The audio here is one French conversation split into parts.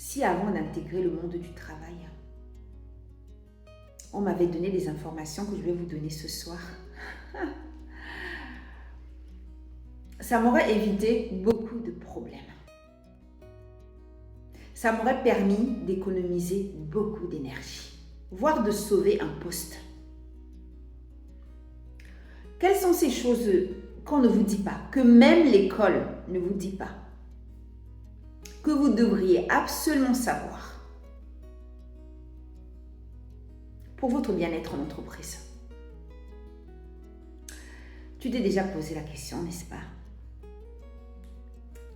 si avant d'intégrer le monde du travail, on m'avait donné les informations que je vais vous donner ce soir, ça m'aurait évité beaucoup de problèmes. Ça m'aurait permis d'économiser beaucoup d'énergie, voire de sauver un poste. Quelles sont ces choses qu'on ne vous dit pas, que même l'école ne vous dit pas, que vous devriez absolument savoir pour votre bien-être en entreprise? Tu t'es déjà posé la question, n'est-ce pas?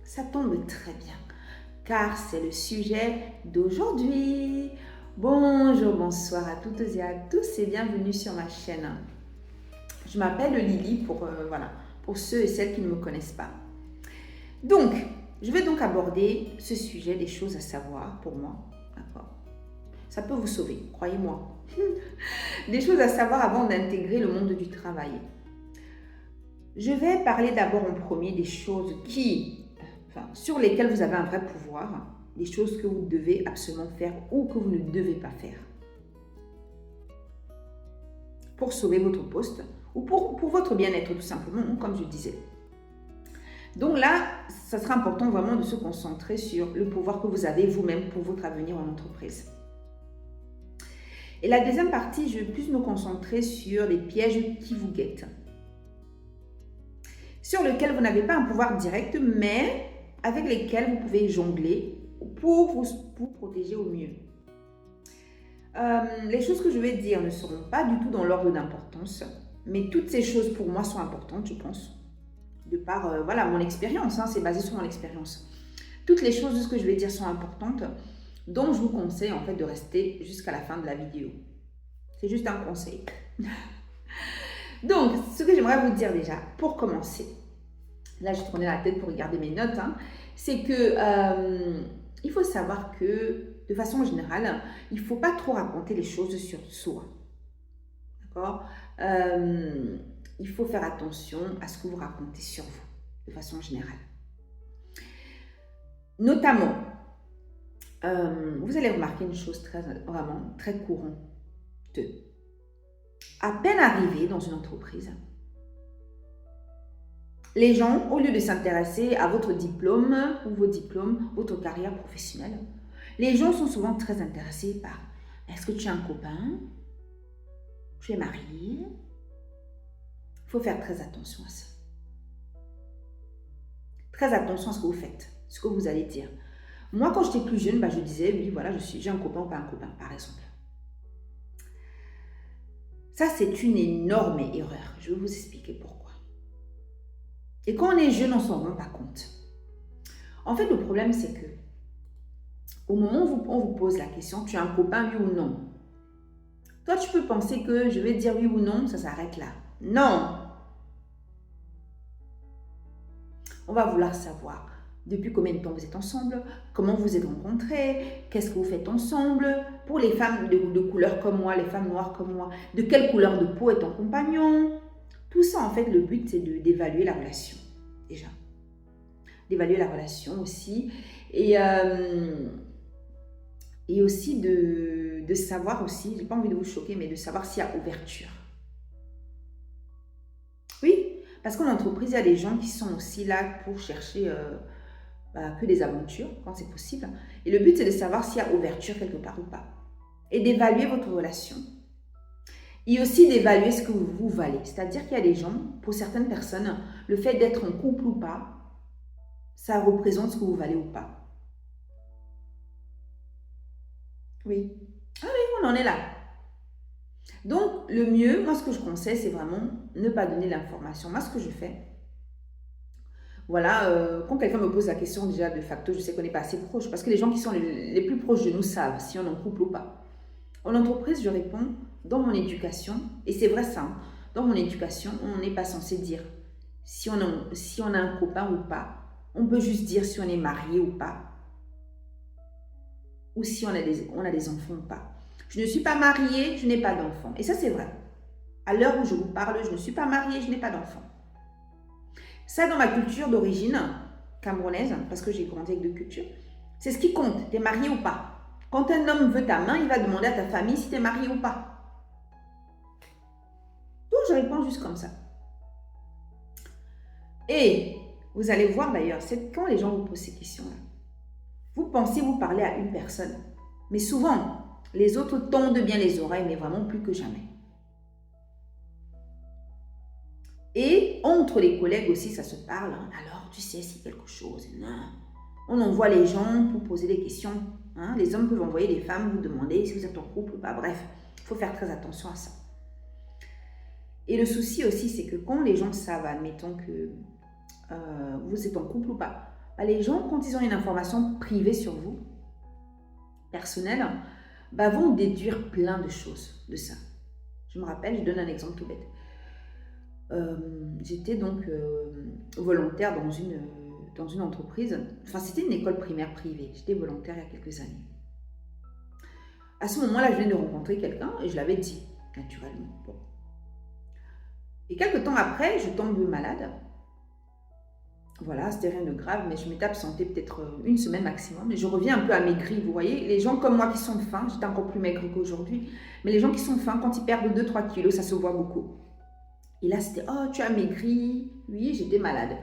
Ça tombe très bien, car c'est le sujet d'aujourd'hui. Bonjour, bonsoir à toutes et à tous et bienvenue sur ma chaîne. Je m'appelle Lily pour ceux et celles qui ne me connaissent pas. Donc, je vais donc aborder ce sujet des choses à savoir pour moi. D'accord? Ça peut vous sauver, croyez-moi. Des choses à savoir avant d'intégrer le monde du travail. Je vais parler d'abord en premier des choses sur lesquelles vous avez un vrai pouvoir, des choses que vous devez absolument faire ou que vous ne devez pas faire pour sauver votre poste ou pour votre bien-être tout simplement, comme je disais. Donc là, ça sera important vraiment de se concentrer sur le pouvoir que vous avez vous-même pour votre avenir en entreprise. Et la deuxième partie, je vais plus me concentrer sur les pièges qui vous guettent, sur lesquels vous n'avez pas un pouvoir direct, mais avec lesquels vous pouvez jongler pour vous protéger au mieux. Les choses que je vais dire ne seront pas du tout dans l'ordre d'importance, mais toutes ces choses pour moi sont importantes, je pense, de par mon expérience, c'est basé sur mon expérience. Toutes les choses de ce que je vais dire sont importantes, donc je vous conseille en fait de rester jusqu'à la fin de la vidéo. C'est juste un conseil. Donc, ce que j'aimerais vous dire déjà, pour commencer, là je tournais la tête pour regarder mes notes, c'est que il faut savoir que de façon générale, il ne faut pas trop raconter les choses sur soi. D'accord? Il faut faire attention à ce que vous racontez sur vous, de façon générale. Notamment, vous allez remarquer une chose vraiment très courante. À peine arrivé dans une entreprise, les gens, au lieu de s'intéresser à votre diplôme ou vos diplômes, votre carrière professionnelle, les gens sont souvent très intéressés par est-ce que tu as un copain? Tu es marié? Il faut faire très attention à ça. Très attention à ce que vous faites, ce que vous allez dire. Moi, quand j'étais plus jeune, je disais, oui, voilà, j'ai un copain ou pas un copain, par exemple. Ça, c'est une énorme erreur. Je vais vous expliquer pourquoi. Et quand on est jeune, on ne s'en rend pas compte. En fait, le problème, c'est que au moment où on vous pose la question, tu as un copain, oui ou non? Toi, tu peux penser que je vais dire oui ou non, ça s'arrête là. Non! On va vouloir savoir depuis combien de temps vous êtes ensemble, comment vous êtes rencontrés, qu'est-ce que vous faites ensemble. Pour les femmes de couleur comme moi, les femmes noires comme moi, de quelle couleur de peau est ton compagnon? Tout ça, en fait, le but, c'est d'évaluer la relation, déjà. D'évaluer la relation aussi. Et aussi de savoir aussi, j'ai pas envie de vous choquer, mais de savoir s'il y a ouverture. Oui, parce qu'en entreprise, il y a des gens qui sont aussi là pour chercher que des aventures, quand c'est possible. Et le but, c'est de savoir s'il y a ouverture quelque part ou pas. Et d'évaluer votre relation. Et aussi d'évaluer ce que vous valez. C'est-à-dire qu'il y a des gens, pour certaines personnes, le fait d'être en couple ou pas, ça représente ce que vous valez ou pas. Oui. Ah oui, on en est là. Donc, le mieux, moi, ce que je conseille, c'est vraiment ne pas donner l'information. Moi, ce que je fais, voilà, quand quelqu'un me pose la question, déjà, de facto, je sais qu'on n'est pas assez proche. Parce que les gens qui sont les plus proches de nous savent si on est en couple ou pas. En entreprise, je réponds, dans mon éducation, et c'est vrai ça, dans mon éducation, on n'est pas censé dire si on a un copain ou pas. On peut juste dire si on est marié ou pas. Ou si on a des enfants ou pas. Je ne suis pas mariée, je n'ai pas d'enfant. Et ça, c'est vrai. À l'heure où je vous parle, je ne suis pas mariée, je n'ai pas d'enfant. Ça, dans ma culture d'origine camerounaise, parce que j'ai grandi avec deux cultures, C'est ce qui compte, tu es marié ou pas. Quand un homme veut ta main, il va demander à ta famille si tu es marié ou pas. Donc, je réponds juste comme ça. Et vous allez voir d'ailleurs, c'est quand les gens vous posent ces questions-là. Vous pensez vous parler à une personne, mais souvent, les autres tendent bien les oreilles, mais vraiment plus que jamais. Et entre les collègues aussi, ça se parle. Hein. Alors, tu sais, c'est quelque chose. Non. On envoie les gens pour poser des questions. Hein. Les hommes peuvent envoyer les femmes, vous demander si vous êtes en couple ou pas. Bref, il faut faire très attention à ça. Et le souci aussi, c'est que quand les gens savent, admettons que vous êtes en couple ou pas, bah, les gens, quand ils ont une information privée sur vous, personnelle, bah, vont déduire plein de choses de ça. Je me rappelle, je donne un exemple tout bête. J'étais donc volontaire dans une entreprise, enfin c'était une école primaire privée, j'étais volontaire il y a quelques années. À ce moment-là, je venais de rencontrer quelqu'un et je l'avais dit, naturellement. Bon. Et quelques temps après, je tombe malade. Voilà, c'était rien de grave, mais je m'étais absentée peut-être une semaine maximum. Et je reviens un peu amaigrie, vous voyez. Les gens comme moi qui sont fins, j'étais encore plus maigre qu'aujourd'hui, mais les gens qui sont fins, quand ils perdent 2-3 kilos, ça se voit beaucoup. Et là, c'était, oh, tu as maigri. Oui, j'étais malade.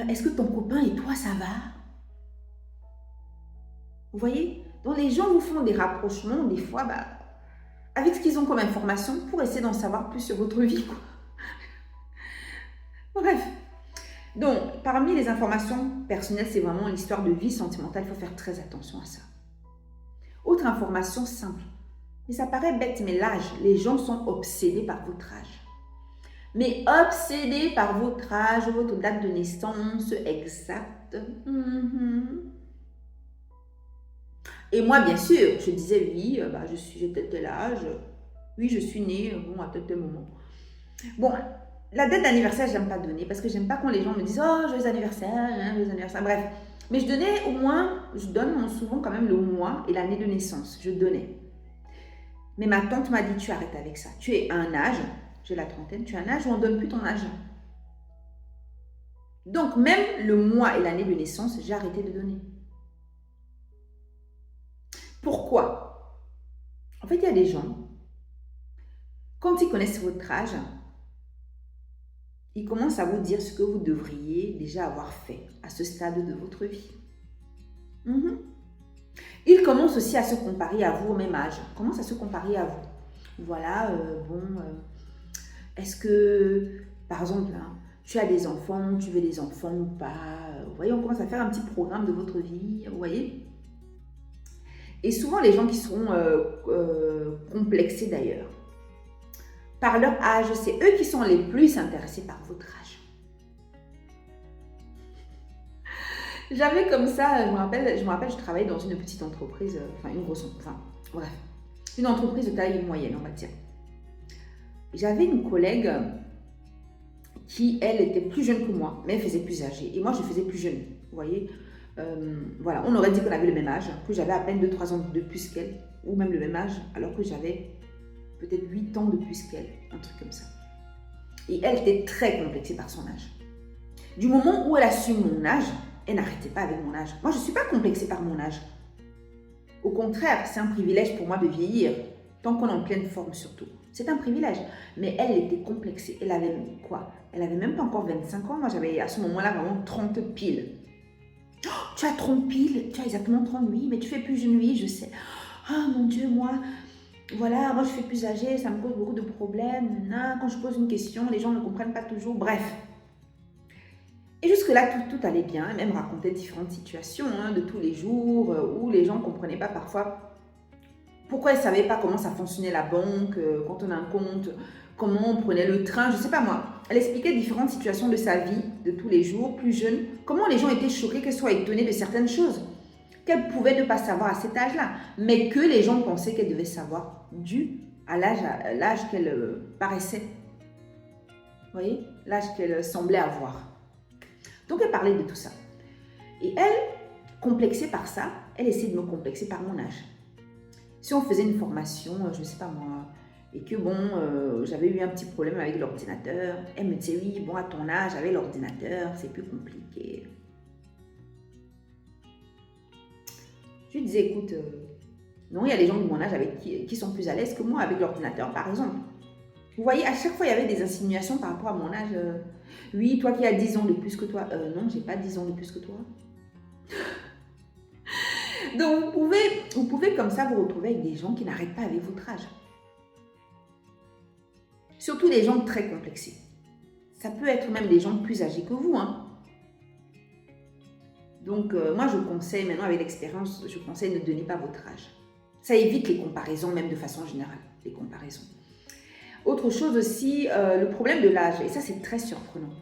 Est-ce que ton copain et toi, ça va? Vous voyez? Donc, les gens vous font des rapprochements, des fois, bah, avec ce qu'ils ont comme information, pour essayer d'en savoir plus sur votre vie, quoi. Bref. Donc, parmi les informations personnelles, c'est vraiment l'histoire de vie sentimentale. Il faut faire très attention à ça. Autre information simple. Mais ça paraît bête, mais l'âge. Les gens sont obsédés par votre âge. Mais obsédés par votre âge, votre date de naissance exacte. Et moi, bien sûr, je disais oui, bah, j'ai tel âge. Oui, je suis née bon, à tel moment. Bon, la date d'anniversaire, je n'aime pas donner parce que j'aime pas quand les gens me disent oh, joyeux anniversaire, hein, joyeux anniversaire. Bref, mais je donnais au moins, je donne souvent quand même le mois et l'année de naissance. Je donnais. Mais ma tante m'a dit tu arrêtes avec ça. Tu es à un âge, j'ai la trentaine, tu as un âge où on ne donne plus ton âge. Donc, même le mois et l'année de naissance, j'ai arrêté de donner. Pourquoi? En fait, il y a des gens, quand ils connaissent votre âge, ils commencent à vous dire ce que vous devriez déjà avoir fait à ce stade de votre vie. Ils commencent aussi à se comparer à vous au même âge. Ils commencent à se comparer à vous. Voilà, est-ce que, par exemple, hein, tu as des enfants, tu veux des enfants ou pas? Vous voyez, on commence à faire un petit programme de votre vie, vous voyez? Et souvent, les gens qui seront complexés d'ailleurs, par leur âge, c'est eux qui sont les plus intéressés par votre âge. J'avais comme ça, je me rappelle, je travaillais dans une petite entreprise, enfin une grosse, enfin bref, une entreprise de taille moyenne, on va dire. J'avais une collègue qui, elle, était plus jeune que moi, mais elle faisait plus âgée. Et moi, je faisais plus jeune, vous voyez. Voilà, on aurait dit qu'on avait le même âge, que j'avais à peine 2-3 ans de plus qu'elle, ou même le même âge, alors que j'avais peut-être 8 ans de plus qu'elle, un truc comme ça. Et elle était très complexée par son âge. Du moment où elle a su mon âge, elle n'arrêtait pas avec mon âge. Moi, je ne suis pas complexée par mon âge. Au contraire, c'est un privilège pour moi de vieillir, tant qu'on est en pleine forme surtout. C'est un privilège. Mais elle était complexée. Elle avait quoi? Elle avait même pas encore 25 ans. Moi, j'avais à ce moment-là vraiment 30 piles. Oh, tu as 30 piles? Tu as exactement 30, oui, mais tu fais plus jeune, oui, je sais. Oh mon Dieu, moi je fais plus âgée, ça me cause beaucoup de problèmes. Quand je pose une question, les gens ne comprennent pas toujours. Bref. Et jusque-là, tout allait bien. Elle même racontait différentes situations de tous les jours où les gens ne comprenaient pas parfois pourquoi elle ne savait pas comment ça fonctionnait la banque, quand on a un compte, comment on prenait le train, je ne sais pas moi. Elle expliquait différentes situations de sa vie, de tous les jours, plus jeune, comment les gens étaient choqués, qu'elle soit étonnée de certaines choses qu'elle pouvait ne pas savoir à cet âge-là, mais que les gens pensaient qu'elle devait savoir dû à l'âge qu'elle paraissait. Vous voyez? L'âge qu'elle semblait avoir. Donc, elle parlait de tout ça. Et elle, complexée par ça, elle essayait de me complexer par mon âge. Si on faisait une formation, je ne sais pas moi, et que j'avais eu un petit problème avec l'ordinateur, elle me disait oui, à ton âge, avec l'ordinateur, c'est plus compliqué. Je lui disais, écoute, non, il y a des gens de mon âge avec qui sont plus à l'aise que moi avec l'ordinateur, par exemple. Vous voyez, à chaque fois, il y avait des insinuations par rapport à mon âge. Oui, toi qui as 10 ans de plus que toi. Non, j'ai pas 10 ans de plus que toi. Donc, vous pouvez comme ça vous retrouver avec des gens qui n'arrêtent pas avec votre âge. Surtout des gens très complexés. Ça peut être même des gens plus âgés que vous. Hein. Donc, moi, je conseille, maintenant avec l'expérience, je conseille ne donnez pas votre âge. Ça évite les comparaisons, même de façon générale, les comparaisons. Autre chose aussi, le problème de l'âge, et ça c'est très surprenant.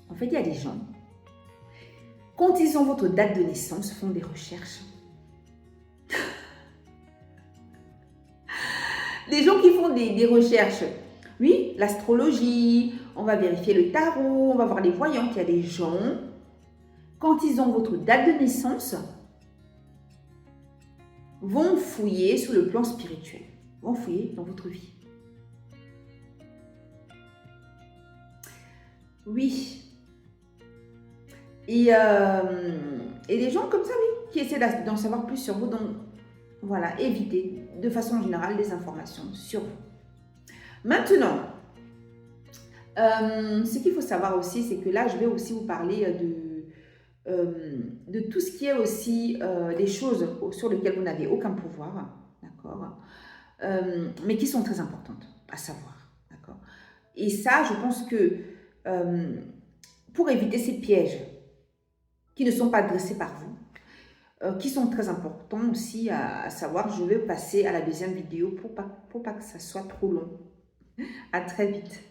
En fait, il y a des gens, quand ils ont votre date de naissance, font des recherches. Des gens qui font des recherches. Oui, l'astrologie, on va vérifier le tarot, on va voir les voyantes. Il y a des gens, quand ils ont votre date de naissance, vont fouiller sur le plan spirituel, vont fouiller dans votre vie. Oui. Et des gens comme ça, oui, qui essaient d'en savoir plus sur vous. Donc, voilà, évitez de façon générale des informations sur vous. Maintenant, ce qu'il faut savoir aussi, c'est que là, je vais aussi vous parler de tout ce qui est aussi des choses sur lesquelles vous n'avez aucun pouvoir, d'accord, mais qui sont très importantes à savoir, d'accord. Et ça, je pense que pour éviter ces pièges qui ne sont pas dressés par vous, qui sont très importants aussi à savoir, je vais passer à la deuxième vidéo pour pas que ça soit trop long. À très vite.